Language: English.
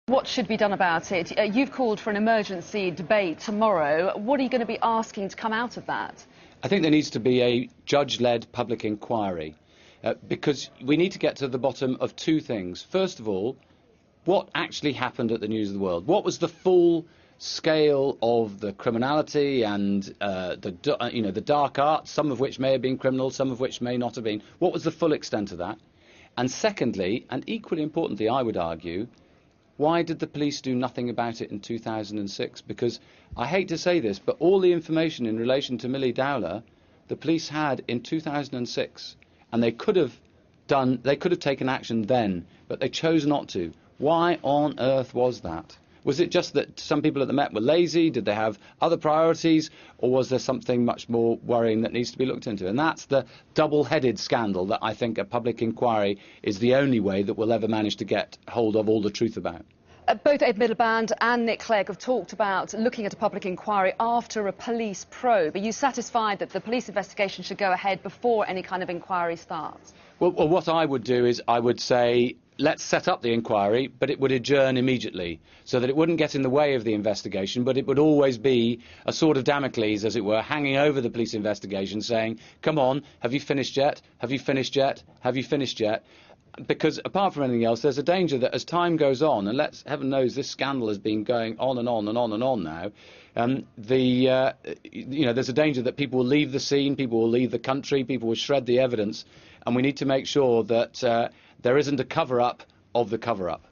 What should be done about it? You've called for an emergency debate tomorrow. What are you going to be asking to come out of that? I think there needs to be a judge-led public inquiry because we need to get to the bottom of two things. First of all, what actually happened at the News of the World? What was the full scale of the criminality and the dark arts, some of which may have been criminal, some of which may not have been? What was the full extent of that? And secondly, and equally importantly, I would argue, why did the police do nothing about it in 2006? Because I hate to say this, but all the information in relation to Millie Dowler, the police had in 2006, and they could have taken action then, but they chose not to. Why on earth was that? Was it just that some people at the Met were lazy? Did they have other priorities? Or was there something much more worrying that needs to be looked into? And that's the double-headed scandal that I think a public inquiry is the only way that we'll ever manage to get hold of all the truth about. Both Ed Miliband and Nick Clegg have talked about looking at a public inquiry after a police probe. Are you satisfied that the police investigation should go ahead before any kind of inquiry starts? Well, what I would do is I would say, let's set up the inquiry, but it would adjourn immediately, so that it wouldn't get in the way of the investigation, but it would always be a sword of Damocles, as it were, hanging over the police investigation, saying, come on, have you finished yet? Have you finished yet? Have you finished yet? Because apart from anything else, there's a danger that as time goes on, and heaven knows this scandal has been going on and on and on and on now, there's a danger that people will leave the scene, people will leave the country, people will shred the evidence, and we need to make sure that there isn't a cover-up of the cover-up.